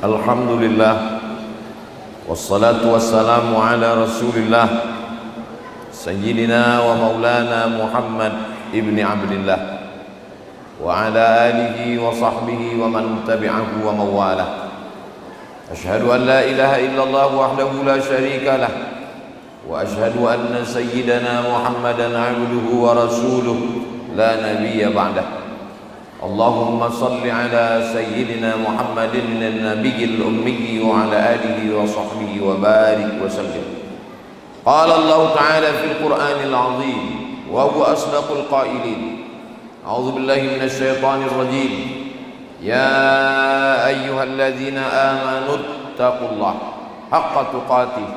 Alhamdulillah, wassalatu wassalamu ala rasulillah Sayyidina wa maulana Muhammad ibni Abdillah wa ala alihi wa sahbihi wa man tabi'ahu wa mawalah. Ashhadu an la ilaha illallah wahdahu la syarika lah wa ashhadu anna sayyidana Muhammadan abduhu wa rasuluh la nabiyya ba'dah. Allahumma salli ala sayyidina Muhammadin an-nabiyil ummi wa ala alihi wa sahbihi wa barik wa sallim. Qala Allah ta'ala fil Qur'anil 'azim wa huwa asdaqul qailin. A'udzu billahi minasy syaithanir rajim. Ya ayyuhalladzina amanu taqullaha haqqa tuqatih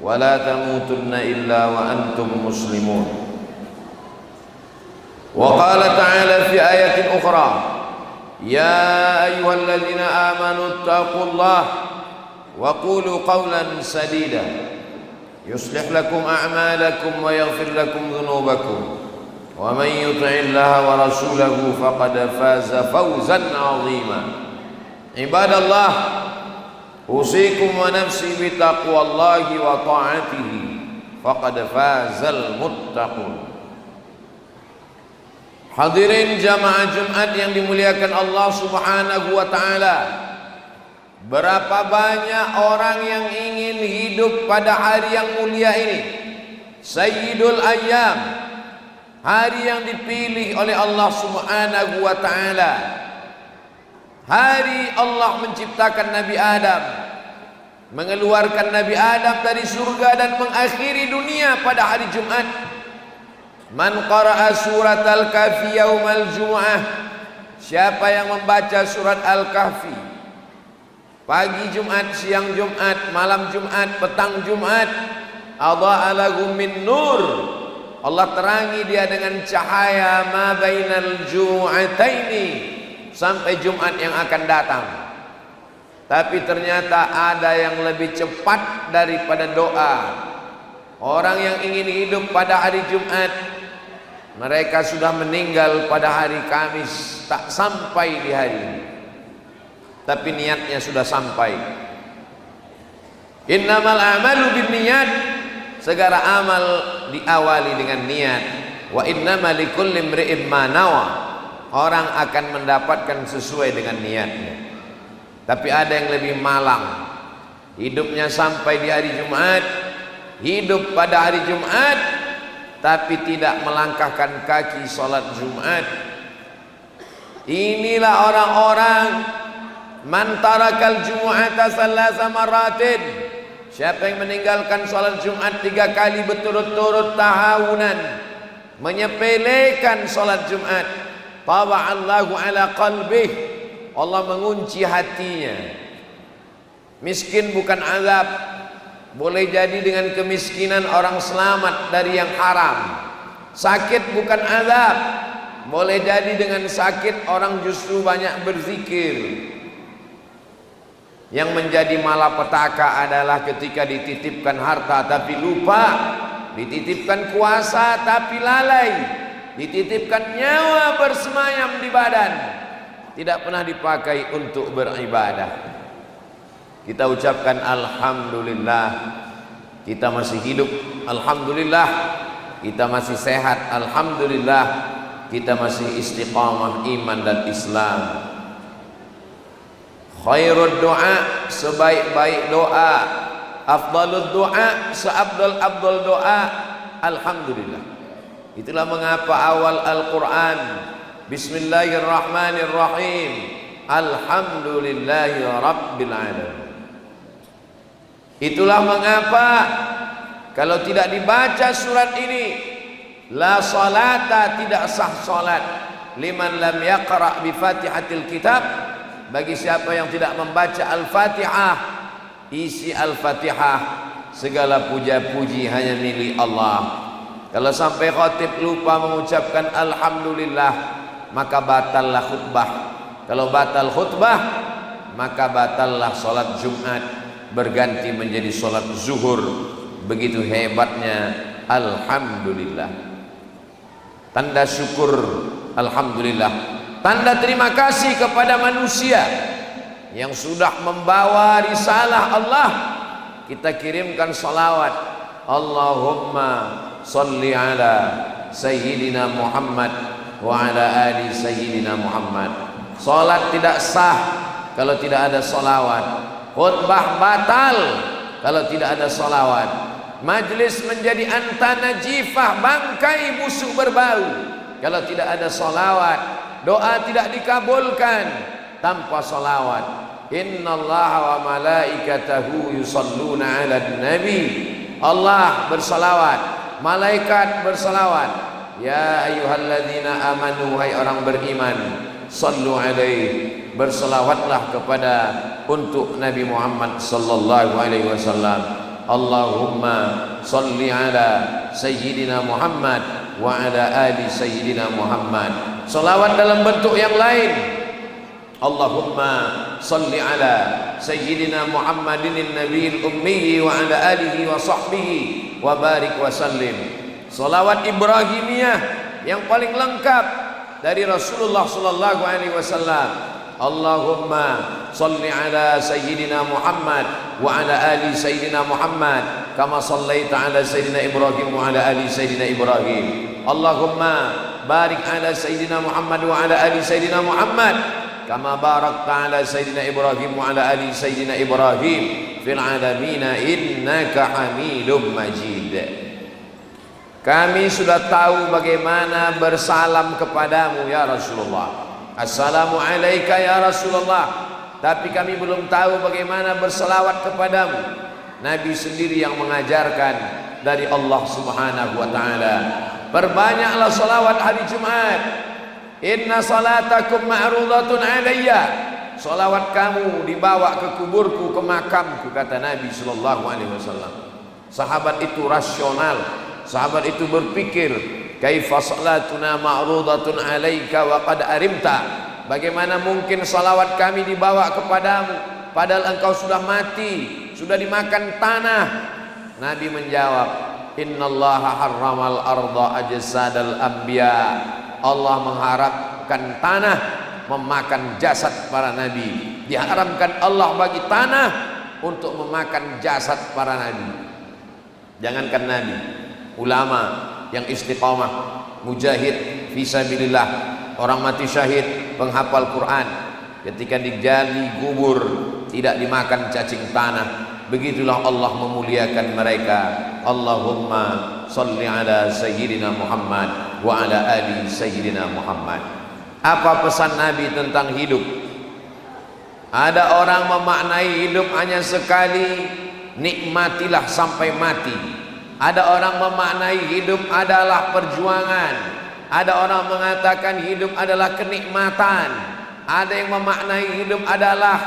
wa la tamutunna illa wa antum muslimun. وقال تعالى في آية أخرى يا أيها الذين آمنوا اتقوا الله وقولوا قولا سديدا يصلح لكم أعمالكم ويغفر لكم ذنوبكم ومن يطع الله ورسوله فقد فاز فوزا عظيما. عباد الله، أوصيكم ونفسي بتقوى الله وطاعته فقد فاز المتقون. Hadirin jamaah Jumat yang dimuliakan Allah Subhanahu wa ta'ala, berapa banyak orang yang ingin hidup pada hari yang mulia ini, Sayyidul Ayyam, hari yang dipilih oleh Allah Subhanahu wa ta'ala, hari Allah menciptakan Nabi Adam, mengeluarkan Nabi Adam dari surga dan mengakhiri dunia pada hari Jumat. Man qara'a surat Al-Kahfi yaumal Jum'ah, siapa yang membaca surat Al-Kahfi pagi Jumat, siang Jumat, malam Jumat, petang Jumat, adha'a lahu min nur, Allah terangi dia dengan cahaya ma bainal jum'ataini, sampai Jumat yang akan datang. Tapi ternyata ada yang lebih cepat daripada doa. Orang yang ingin hidup pada hari Jumat, mereka sudah meninggal pada hari Kamis, tak sampai di hari ini, tapi niatnya sudah sampai. Innamal a'malu binniyat, segala amal diawali dengan niat. Wa innamal likulli imri'in ma nawa, orang akan mendapatkan sesuai dengan niatnya. Tapi ada yang lebih malang, hidupnya sampai di hari Jumat, hidup pada hari Jumat, tapi tidak melangkahkan kaki sholat Jumat. Inilah orang-orang man tarakal jumu'ata salasa maratin, siapa yang meninggalkan sholat Jumat 3 kali berturut-turut tahawunan, menyepelekan sholat Jumat, taba'allahu ala qalbih, Allah mengunci hatinya. Miskin bukan azab, boleh jadi dengan kemiskinan orang selamat dari yang haram. Sakit bukan azab, boleh jadi dengan sakit orang justru banyak berzikir. Yang menjadi malapetaka adalah ketika dititipkan harta tapi lupa, dititipkan kuasa tapi lalai, dititipkan nyawa bersemayam di badan, tidak pernah dipakai untuk beribadah. Kita ucapkan alhamdulillah, kita masih hidup, alhamdulillah, kita masih sehat, alhamdulillah, kita masih istiqamah iman dan Islam. Khairud doa, sebaik-baik doa, afdalud doa, seabdul-abdul doa, alhamdulillah. Itulah mengapa awal Al-Quran Bismillahirrahmanirrahim, alhamdulillahi rabbil alamin. Itulah mengapa kalau tidak dibaca surat ini, la salata, tidak sah salat, liman lam yaqra bi fatihatil kitab, bagi siapa yang tidak membaca Al-Fatihah. Isi Al-Fatihah, segala puja-puji hanya milik Allah. Kalau sampai khatib lupa mengucapkan alhamdulillah, maka batallah khutbah. Kalau batal khutbah, maka batallah salat Jumat, berganti menjadi salat zuhur. Begitu hebatnya alhamdulillah. Tanda syukur alhamdulillah, tanda terima kasih kepada manusia yang sudah membawa risalah Allah, kita kirimkan salawat. Allahumma salli ala Sayyidina Muhammad wa ala ali Sayyidina Muhammad. Salat tidak sah kalau tidak ada salawat. Khutbah batal kalau tidak ada salawat. Majlis menjadi anta najifah, bangkai busuk berbau kalau tidak ada salawat. Doa tidak dikabulkan tanpa salawat. Innallaha wa malaikatahu yusalluna 'alan nabi. Allah bersalawat, malaikat bersalawat. Ya ayyuhalladzina amanu, hai orang beriman, sallu alaihi, bersalawatlah kepada untuk Nabi Muhammad sallallahu alaihi wasallam. Allahumma salli ala Sayyidina Muhammad wa ala ali Sayyidina Muhammad. Salawat dalam bentuk yang lain. Allahumma salli ala Sayyidina Muhammadin nabiyil ummi wa ala alihi wa sahbihi wa barik wa sallim. Salawat Ibrahimiyah yang paling lengkap dari Rasulullah sallallahu alaihi wasallam. Allahumma salli ala Sayyidina Muhammad wa ala ali Sayyidina Muhammad kama sallaita ala Sayyidina Ibrahim wa ala ali Sayyidina Ibrahim. Allahumma barik ala Sayyidina Muhammad wa ala ali Sayyidina Muhammad kama barakta ala Sayyidina Ibrahim wa ala ali Sayyidina Ibrahim fil alamin innaka Hamidum Majid. Kami sudah tahu bagaimana bersalam kepadamu ya Rasulullah. Assalamu alayka ya Rasulullah. Tapi kami belum tahu bagaimana berselawat kepadamu. Nabi sendiri yang mengajarkan dari Allah Subhanahu wa taala. Perbanyaklah salawat hari Jumat. Inna salatakum ma'rudatun alayya. Salawat kamu dibawa ke kuburku, ke makamku, kata Nabi sallallahu alaihi wasallam. Sahabat itu rasional. Sahabat itu berpikir, kaifa salatuna ma'rudatun alaika wa qad arimta. Bagaimana mungkin salawat kami dibawa kepadamu padahal engkau sudah mati, sudah dimakan tanah. Nabi menjawab, innallaha harramal arda ajsadal anbiya. Allah mengharapkan tanah memakan jasad para nabi. Diharamkan Allah bagi tanah untuk memakan jasad para nabi. Jangankan nabi, ulama yang istiqamah, mujahid fisabilillah, orang mati syahid, penghafal Quran, ketika digali kubur tidak dimakan cacing tanah. Begitulah Allah memuliakan mereka. Allahumma salli ala Sayyidina Muhammad wa ala ali Sayyidina Muhammad. Apa pesan Nabi tentang hidup? Ada orang memaknai hidup hanya sekali, nikmatilah sampai mati. Ada orang memaknai hidup adalah perjuangan. Ada orang mengatakan hidup adalah kenikmatan. Ada yang memaknai hidup adalah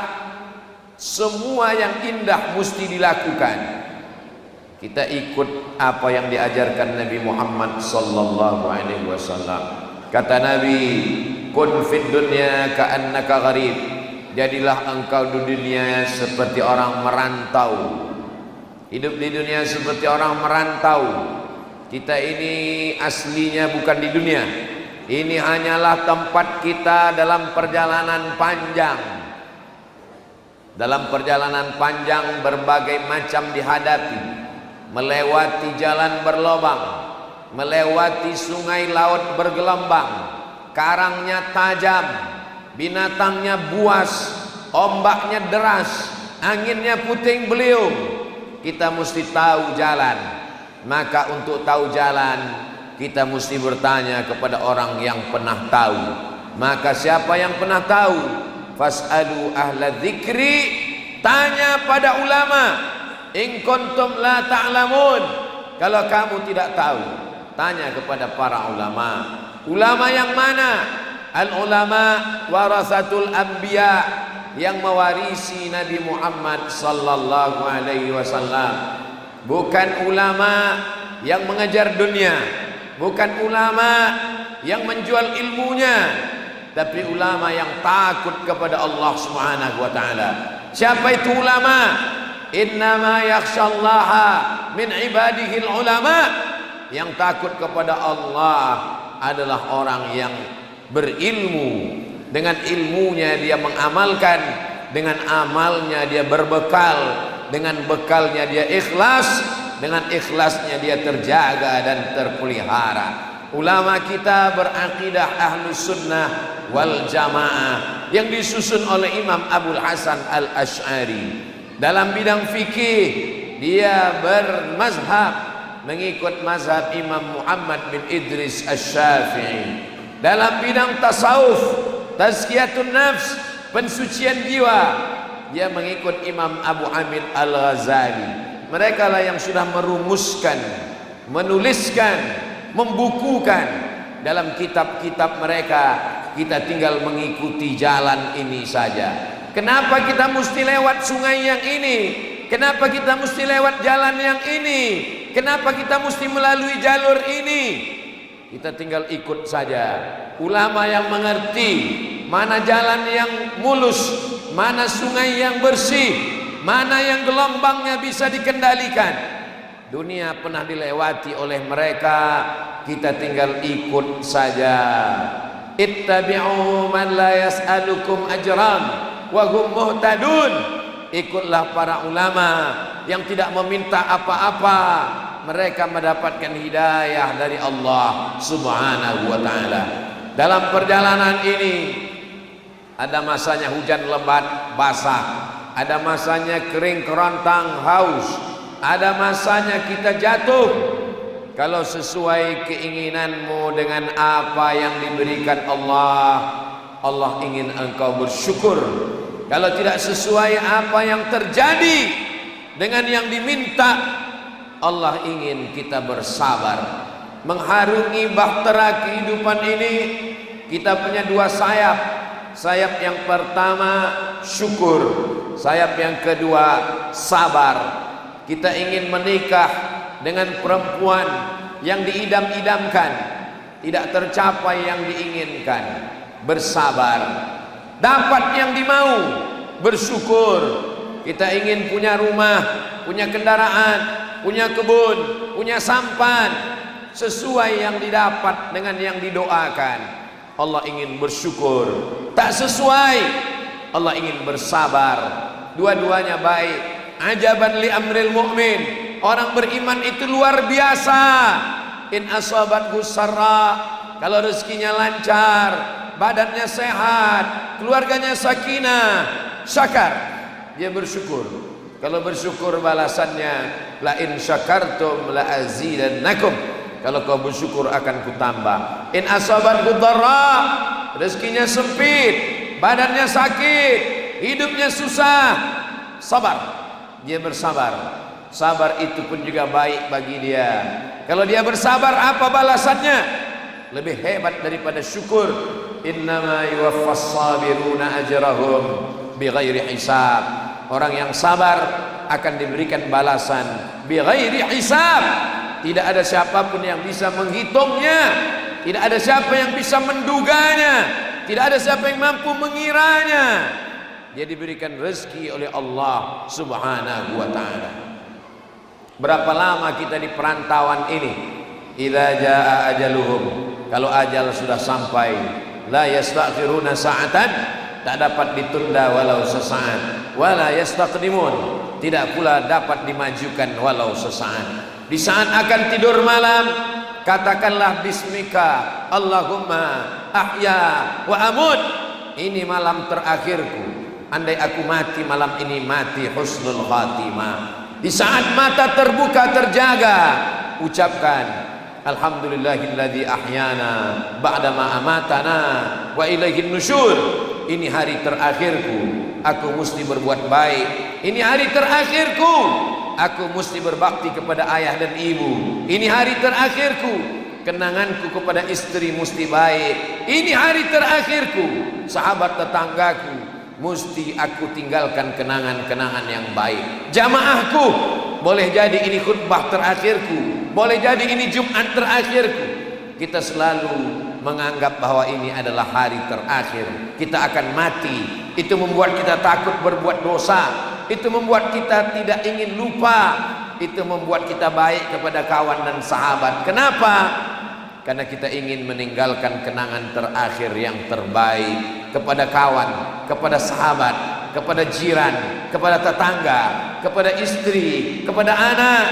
semua yang indah mesti dilakukan. Kita ikut apa yang diajarkan Nabi Muhammad sallallahu alaihi wasallam. Kata Nabi, kun fid dunya ka'annaka gharib. Jadilah engkau di dunia seperti orang merantau. Hidup di dunia seperti orang merantau. Kita ini aslinya bukan di dunia. Ini hanyalah tempat kita dalam perjalanan panjang. Dalam perjalanan panjang berbagai macam dihadapi. Melewati jalan berlobang, melewati sungai laut bergelombang, karangnya tajam, binatangnya buas, ombaknya deras, anginnya puting beliung. Kita mesti tahu jalan. Maka untuk tahu jalan kita mesti bertanya kepada orang yang pernah tahu. Maka siapa yang pernah tahu? Fas'alu ahla dzikri, tanya pada ulama. In kuntum la ta'lamun, kalau kamu tidak tahu, tanya kepada para ulama. Ulama yang mana? Al ulama warasatul anbiya, yang mewarisi Nabi Muhammad sallallahu alaihi wasallam. Bukan ulama yang mengejar dunia, bukan ulama yang menjual ilmunya, tapi ulama yang takut kepada Allah Subhanahu wa taala. Siapa itu ulama? Innama yakhshallaha min ibadihil ulama. Yang takut kepada Allah adalah orang yang berilmu. Dengan ilmunya dia mengamalkan, dengan amalnya dia berbekal, dengan bekalnya dia ikhlas, dengan ikhlasnya dia terjaga dan terpelihara. Ulama kita berakidah Ahlus Sunnah wal Jamaah yang disusun oleh Imam Abul Hasan Al-Asy'ari. Dalam bidang fikih dia bermazhab, mengikut mazhab Imam Muhammad bin Idris Asy-Syafi'i. Dalam bidang tasawuf, tazkiyatun nafs, pensucian jiwa, dia mengikut Imam Abu Hamid Al-Ghazali. Mereka lah yang sudah merumuskan, menuliskan, membukukan dalam kitab-kitab mereka. Kita tinggal mengikuti jalan ini saja. Kenapa kita mesti lewat sungai yang ini? Kenapa kita mesti lewat jalan yang ini? Kenapa kita mesti melalui jalur ini? Kita tinggal ikut saja. Ulama yang mengerti mana jalan yang mulus, mana sungai yang bersih, mana yang gelombangnya bisa dikendalikan. Dunia pernah dilewati oleh mereka, kita tinggal ikut saja. Ittabi'u man la yas'alukum ajran wa hum muhtadun. Ikutlah para ulama yang tidak meminta apa-apa, mereka mendapatkan hidayah dari Allah Subhanahu wa taala. Dalam perjalanan ini ada masanya hujan lebat basah, ada masanya kering kerontang haus, ada masanya kita jatuh. Kalau sesuai keinginanmu dengan apa yang diberikan Allah, Allah ingin engkau bersyukur. Kalau tidak sesuai apa yang terjadi dengan yang diminta, Allah ingin kita bersabar. Mengharungi bahtera kehidupan ini, kita punya dua sayap. Sayap yang pertama syukur, sayap yang kedua sabar. Kita ingin menikah dengan perempuan yang diidam-idamkan, tidak tercapai yang diinginkan, bersabar. Dapat yang dimau, bersyukur. Kita ingin punya rumah, punya kendaraan, punya kebun, punya sampan, sesuai yang didapat dengan yang didoakan. Allah ingin bersyukur. Tak sesuai, Allah ingin bersabar. Dua-duanya baik. Ajaban li amril mu'min. Orang beriman itu luar biasa. In asabathu sarra, kalau rezekinya lancar, badannya sehat, keluarganya sakinah, syakar, dia bersyukur. Kalau bersyukur balasannya la in syakartum la azidannakum. Kalau kau bersyukur akan kutambah. In asabathu dharra, rezekinya sempit, badannya sakit, hidupnya susah, sabar. Dia bersabar. Sabar itu pun juga baik bagi dia. Kalau dia bersabar, apa balasannya? Lebih hebat daripada syukur. Innama yuwaffas sabiruna ajrahum bighairi hisab. Orang yang sabar akan diberikan balasan bighairi hisab. Tidak ada siapapun yang bisa menghitungnya, tidak ada siapa yang bisa menduganya, tidak ada siapa yang mampu mengiranya. Dia diberikan rezeki oleh Allah Subhanahu wa taala. Berapa lama kita di perantauan ini? Idza jaa ajaluhum, kalau ajal sudah sampai, la yastakhiruna sa'atan, tak dapat ditunda walau sesaat, wala yastaqdimun, tidak pula dapat dimajukan walau sesaat. Di saat akan tidur malam, katakanlah bismika Allahumma ahya wa amut. Ini malam terakhirku. Andai aku mati malam ini, mati husnul khatimah. Di saat mata terbuka terjaga, ucapkan alhamdulillahilladzi ahyana ba'dama amatana wa ilaihin nusyur. Ini hari terakhirku, aku mesti berbuat baik. Ini hari terakhirku, aku mesti berbakti kepada ayah dan ibu. Ini hari terakhirku, kenanganku kepada istri mesti baik. Ini hari terakhirku, sahabat tetanggaku mesti aku tinggalkan kenangan-kenangan yang baik. Jamaahku, boleh jadi ini khutbah terakhirku, boleh jadi ini Jumat terakhirku. Kita selalu menganggap bahwa ini adalah hari terakhir, kita akan mati. Itu membuat kita takut berbuat dosa, itu membuat kita tidak ingin lupa, itu membuat kita baik kepada kawan dan sahabat. Kenapa? Karena kita ingin meninggalkan kenangan terakhir yang terbaik kepada kawan, kepada sahabat, kepada jiran, kepada tetangga, kepada istri, kepada anak,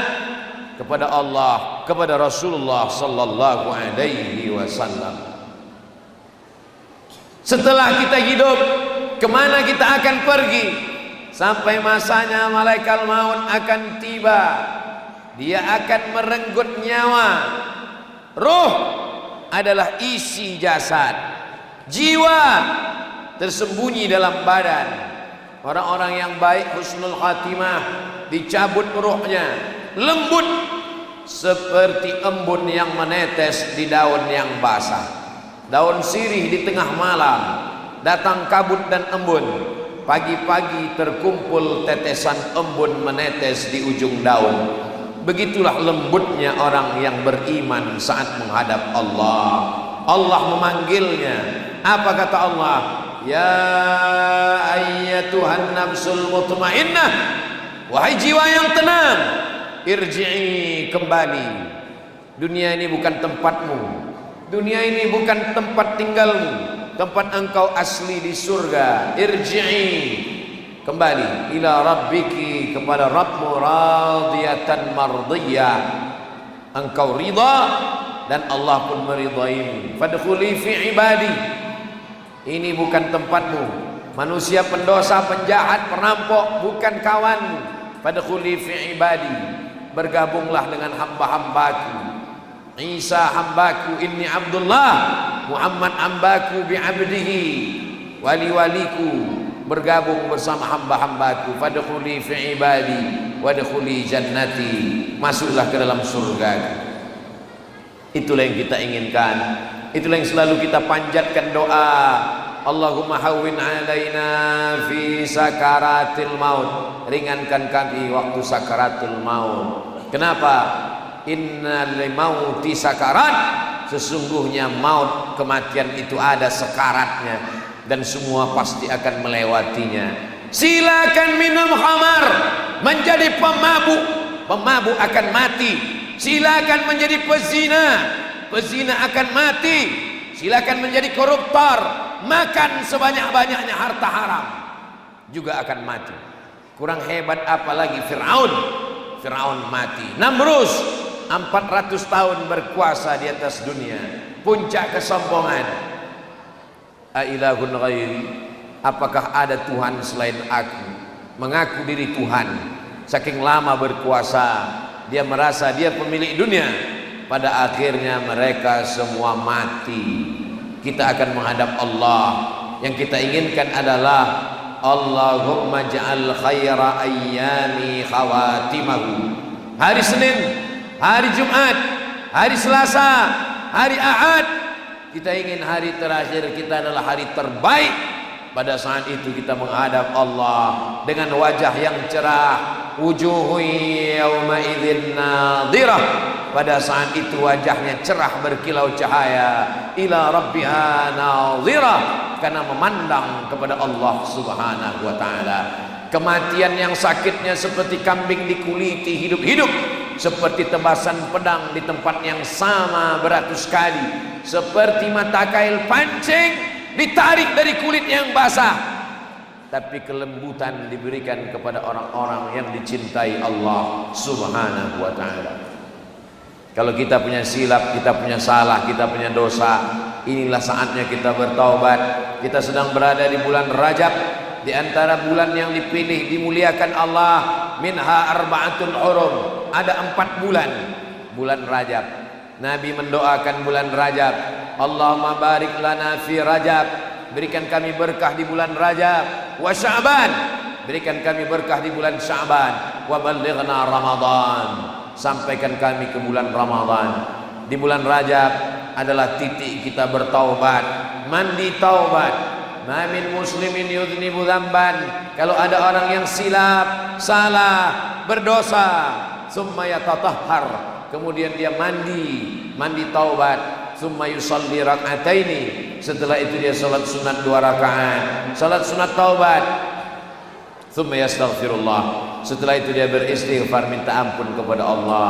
kepada Allah, kepada Rasulullah sallallahu alaihi wasallam. Setelah kita hidup, kemana kita akan pergi? Sampai masanya malaikat maut akan tiba. Dia akan merenggut nyawa. Ruh adalah isi jasad. Jiwa tersembunyi dalam badan. Orang-orang yang baik husnul khatimah, dicabut ruhnya, lembut seperti embun yang menetes di daun yang basah. Daun sirih di tengah malam, datang kabut dan embun. Pagi-pagi terkumpul tetesan embun menetes di ujung daun. Begitulah lembutnya orang yang beriman saat menghadap Allah. Allah memanggilnya. Apa kata Allah? Ya ayyatuhan nafsul mutmainnah, wahai jiwa yang tenang, irji'i, kembali. Dunia ini bukan tempatmu. Dunia ini bukan tempat tinggalmu. Tempat engkau asli di surga. Irji'i, kembali ila rabbiki, kepada Rabbmu, radiyatan mardiyah, engkau ridha dan Allah pun meridaimu. Fadkhuli fi ibadi, ini bukan tempatmu. Manusia pendosa, penjahat, perampok bukan kawanmu. Fadkhuli fi ibadi, bergabunglah dengan hamba-hambaku. Isa hambaku, inni Abdullah, Muhammad hambaku, bi'abdihi, wali-waliku, bergabung bersama hamba-hambaku. Fadkhuli fi ibadi wadkhuli jannati, masuklah ke dalam surga. Itulah yang kita inginkan, itulah yang selalu kita panjatkan doa. Allahumma hawwin alaina fi sakaratil maut, ringankan kami waktu sakaratul maut. Kenapa? Innal mauti sakarat, sesungguhnya maut, kematian itu ada sekaratnya dan semua pasti akan melewatinya. Silakan minum khamar, menjadi pemabuk, pemabuk akan mati. Silakan menjadi pezina, pezina akan mati. Silakan menjadi koruptor, makan sebanyak-banyaknya harta haram, juga akan mati. Kurang hebat apalagi Fir'aun. Fir'aun mati. Namrus 400 tahun berkuasa di atas dunia, puncak kesombongan. Ailahun ghairi, apakah ada Tuhan selain aku? Mengaku diri Tuhan, saking lama berkuasa, dia merasa dia pemilik dunia. Pada akhirnya mereka semua mati. Kita akan menghadap Allah. Yang kita inginkan adalah Allahumma ja'al khaira ayyami khawatimahu. Hari Senin, hari Jumat, hari Selasa, hari Ahad, kita ingin hari terakhir kita adalah hari terbaik. Pada saat itu kita menghadap Allah dengan wajah yang cerah. Wujuhu yawma idzin nadhirah, pada saat itu wajahnya cerah berkilau cahaya. Ila rabbiha nadhirah, karena memandang kepada Allah subhanahu wa ta'ala. Kematian yang sakitnya seperti kambing dikuliti hidup-hidup, seperti tebasan pedang di tempat yang sama beratus kali, seperti mata kail pancing ditarik dari kulit yang basah. Tapi kelembutan diberikan kepada orang-orang yang dicintai Allah subhanahu wa ta'ala. Kalau kita punya silap, kita punya salah, kita punya dosa, inilah saatnya kita bertaubat. Kita sedang berada di bulan Rajab, di antara bulan yang dipilih dimuliakan Allah. Minha arba'atul hurum, ada 4 bulan. Bulan Rajab, Nabi mendoakan bulan Rajab, Allahumma barik lana fi Rajab, berikan kami berkah di bulan Rajab. Wa Sya'ban, berikan kami berkah di bulan Sya'ban. Wa ballighna Ramadan, sampaikan kami ke bulan Ramadan. Di bulan Rajab adalah titik kita bertaubat, mandi taubat. Ma min muslimin yudhnibu dzamban, kalau ada orang yang silap, salah, berdosa, summa yatatahhar, kemudian dia mandi taubat, summa yusalli rak'ataini, setelah itu dia salat sunat 2 rakaat, salat sunat taubat, summa yastaghfirullah, setelah itu dia beristighfar, minta ampun kepada Allah.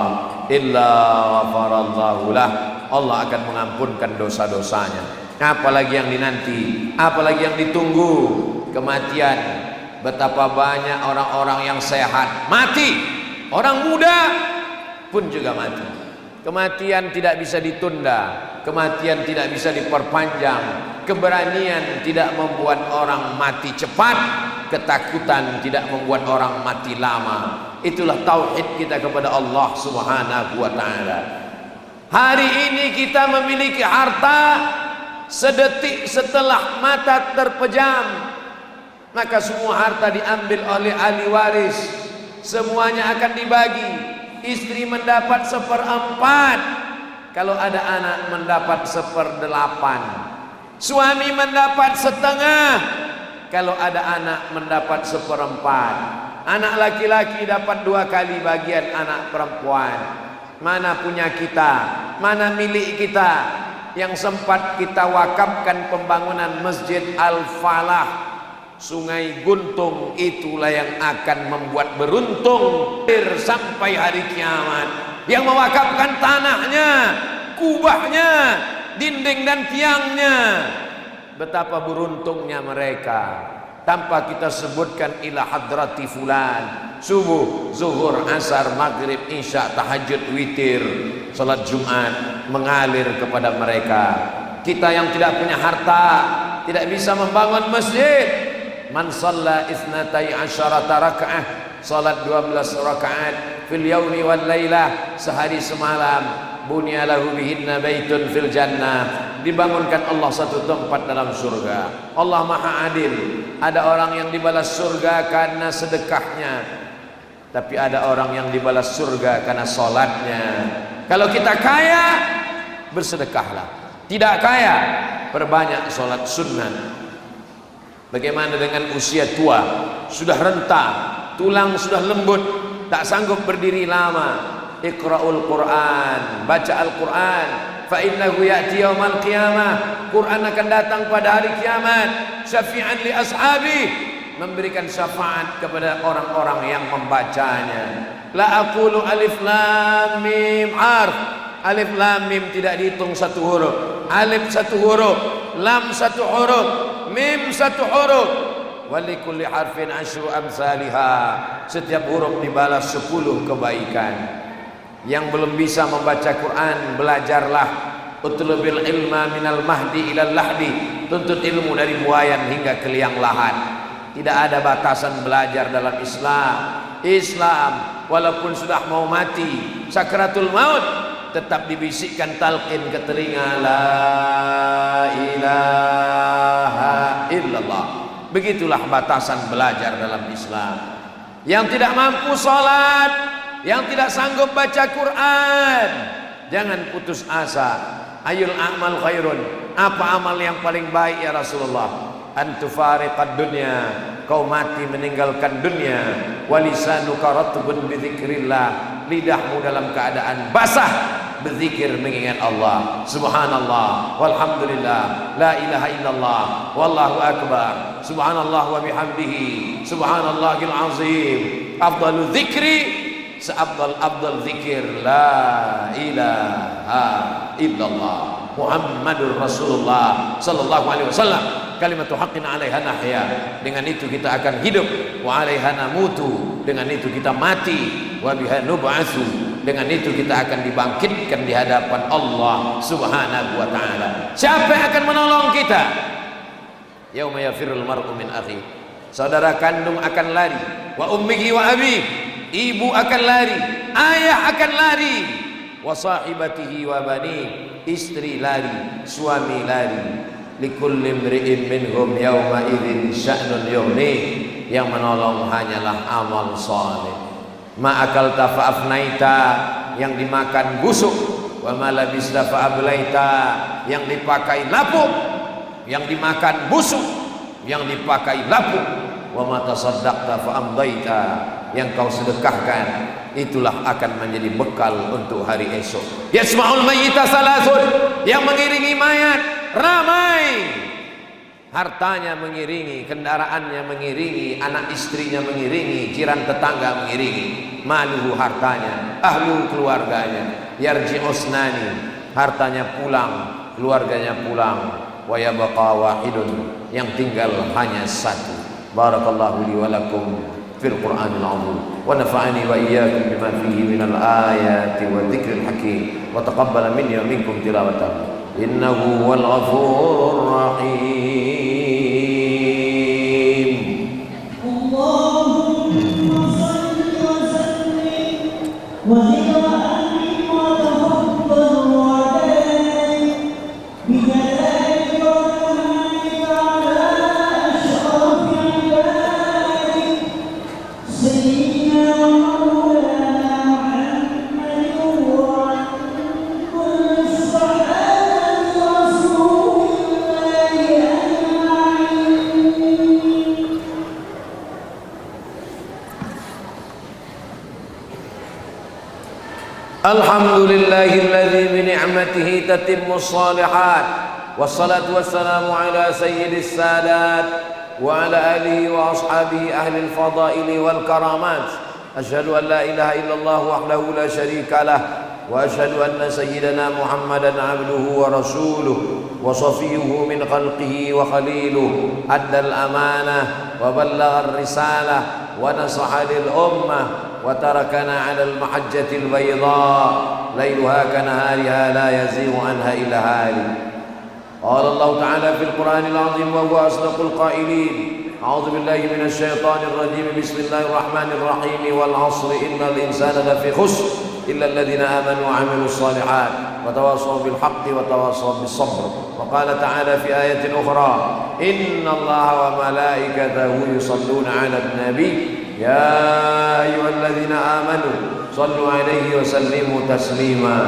Illa ghafarallahu lah, Allah akan mengampunkan dosa-dosanya. Apalagi yang dinanti, apalagi yang ditunggu? Kematian betapa banyak orang-orang yang sehat mati, orang muda pun juga mati. Kematian tidak bisa ditunda, kematian tidak bisa diperpanjang, keberanian tidak membuat orang mati cepat, ketakutan tidak membuat orang mati lama. Itulah tauhid kita kepada Allah Subhanahu wa taala. Hari ini kita memiliki harta, sedetik setelah mata terpejam maka semua harta diambil oleh ahli waris, semuanya akan dibagi. Istri mendapat 1/4, kalau ada anak mendapat 1/8, suami mendapat 1/2, kalau ada anak mendapat 1/4. Anak laki-laki dapat 2 kali bagian anak perempuan. Mana punya kita, mana milik kita yang sempat kita wakafkan pembangunan Masjid Al-Falah Sungai Guntung, itulah yang akan membuat beruntung sampai hari kiamat. Yang mewakafkan tanahnya, kubahnya, dinding dan tiangnya, betapa beruntungnya mereka. Tanpa kita sebutkan ila hadrati fulan, subuh, zuhur, asar, maghrib, isya, tahajud, witir, salat Jumat mengalir kepada mereka. Kita yang tidak punya harta tidak bisa membangun masjid. Man shalla isnatai asyarata raka'ah, salat 12 rakaat fil yaumi wal lailah, sehari semalam, bunya lahu bihinna baitun fil jannah, dibangunkan Allah satu tempat dalam surga. Allah Maha Adil. Ada orang yang dibalas surga karena sedekahnya, tapi ada orang yang dibalas surga karena salatnya. Kalau kita kaya, bersedekahlah. Tidak kaya, perbanyak salat sunnah. Bagaimana dengan usia tua, sudah renta, tulang sudah lembut, tak sanggup berdiri lama? Iqra'ul Quran, baca Al-Quran, fa innahu ya'ti yaumal qiyamah. Quran akan datang pada hari kiamat, syafi'an li ashabi, memberikan syafaat kepada orang-orang yang membacanya. La aqulu alif lam mim harf. Alif lam mim tidak dihitung 1 huruf. Alif 1 huruf, lam 1 huruf, mim 1 huruf. Walikulli harfin asyru amsalihha. Setiap huruf dibalas 10 kebaikan. Yang belum bisa membaca Quran, belajarlah. Utlubil ilma minal mahdi ilal lahdi. Tuntut ilmu dari buayan hingga ke liang lahat. Tidak ada batasan belajar dalam Islam. Islam walaupun sudah mau mati, sakratul maut, tetap dibisikkan talqin ke telinga, la ilaha illallah. Begitulah batasan belajar dalam Islam. Yang tidak mampu sholat, yang tidak sanggup baca Quran, jangan putus asa. Ayul a'mal khairun. Apa amal yang paling baik ya Rasulullah? Antufariqad dunya, kau mati meninggalkan dunia. Walisanuka ratbun bidzikrillah, lidahmu dalam keadaan basah berzikir mengingat Allah. Subhanallah walhamdulillah, la ilaha illallah, wallahu akbar, subhanallah wa bihamdihi, subhanallahil azim. Afdalu dzikri, seafdal zikir, la ilaha illallah Muhammadur Rasulullah sallallahu alaihi wasallam. Kalimatu haqqin 'alaiha nahya, dengan itu kita akan hidup. Wa 'alaiha namutu, dengan itu kita mati. Wa biha nub'atsu, dengan itu kita akan dibangkitkan di hadapan Allah Subhanahu wa taala. Siapa yang akan menolong kita? Yauma yafirrul mar'u min akhi. Saudara kandung akan lari, wa ummihi wa abi, ibu akan lari, ayah akan lari, wa sahibatihi wa bani, istri lari, suami lari. Likulli imri'in minhum yawma idzin sya'nun yughni, yang menolong hanyalah amal saleh. Ma akalta fa afnaita, yang dimakan busuk. Wa ma labista fa ablaita, yang dipakai lapuk. Yang dimakan busuk, yang dipakai lapuk. Wa ma tasaddaqta fa amdaita, yang kau sedekahkan itulah akan menjadi bekal untuk hari esok. Yasma'ul mayyita salasun, yang mengiringi mayat ramai. Hartanya mengiringi, kendaraannya mengiringi, anak istrinya mengiringi, jiran tetangga mengiringi. Maluhu, hartanya, ahlu, keluarganya. Yarji usnani, hartanya pulang, keluarganya pulang. Wa yabqa wahidun, yang tinggal hanya satu. Barakallahu li wa lakum fil Qur'anil azim wa nafa'ani wa iyyakum bima fihi minal ayati wa dzikril hakim wa taqabbala minni wa minkum tilawatahu innahu huwal ghafurur rahim. Allahumma salli wa sallim wa zid wa akrim wa tafaddal wa barik bi jalalika wa kamalika ala ashrafil ibadik sayyidina wa maulana Muhammadin wa ala kulli sahabati rasulillahi ajma'in. Alhamdulillahilladzi bi ni'matihi tatimmus shalihat wassalatu wassalamu ala sayyidis sadat wa ala alihi wa ashabihi ahli al-fadaili wal karamat. Asyhadu an la ilaha illallah wahdahu la syarika lah wa asyhadu anna sayyidana Muhammadan abduhu wa rasuluh wa safiyuhu min khalqihi wa khaliluh addal amanah wa ballagha ar-risalah wa nasaha lil ummah وتركنا على المحجة البيضاء ليلها كنهارها لا يزيغ عنها إلا هالك. قال الله تعالى في القرآن العظيم وهو أصدق القائلين أعوذ بالله من الشيطان الرجيم بسم الله الرحمن الرحيم والعصر إن الإنسان لفي خسر إلا الذين آمنوا وعملوا الصالحات وتواصوا بالحق وتواصوا بالصبر. وقال تعالى في آية أخرى إن الله وملائكته يصلون على النبي يا أيها الذين آمنوا صلوا عليه وسلموا تسليما.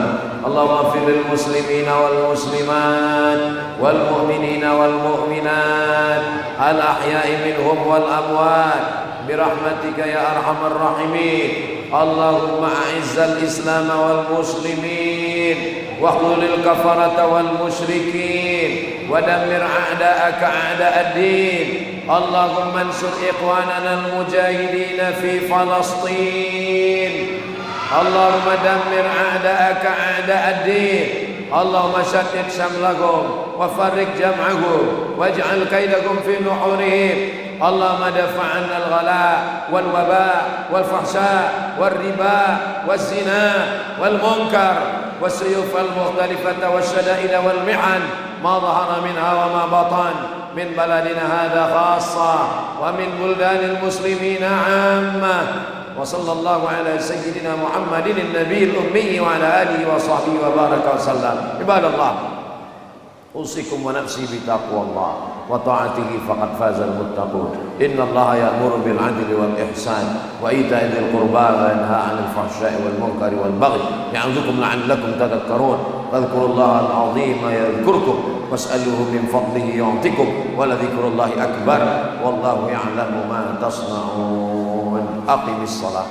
اللهم اغفر للمسلمين والمسلمات والمؤمنين والمؤمنات الأحياء منهم والأموات برحمتك يا أرحم الراحمين. اللهم أعز الإسلام والمسلمين واخذل الكفرة والمشركين ودمر أعداءك أعداء الدين. اللهم انصر إخواننا المجاهدين في فلسطين. اللهم دمر أعداءك أعداء الدين. اللهم شتت شملهم وفرق جمعهم واجعل كيدهم في نحورهم. اللهم دفع عنا الغلاء والوباء والفحشاء والربا والزنا والمنكر والسيوف المختلفة والشدائد والمحن ما ظهر منها وما بطن من بلدنا هذا خاصة ومن بلدان المسلمين عامة. وصلى الله على سيدنا محمد النبي الأمي وعلى آله وصحبه وبارك وسلم. عباد الله أوصيكم ونفسي بتقوى الله وطاعته فقد فاز المتقون. إن الله يأمر بالعدل والإحسان وإيتاء ذي القربى وينهى عن الفحشاء والمنكر والبغي يعظكم لعلكم تذكرون. فاذكروا الله العظيم يذكركم واسألوه من فضله يعطكم ولذكر الله أكبر والله يعلم ما تصنعون. أقم الصلاة.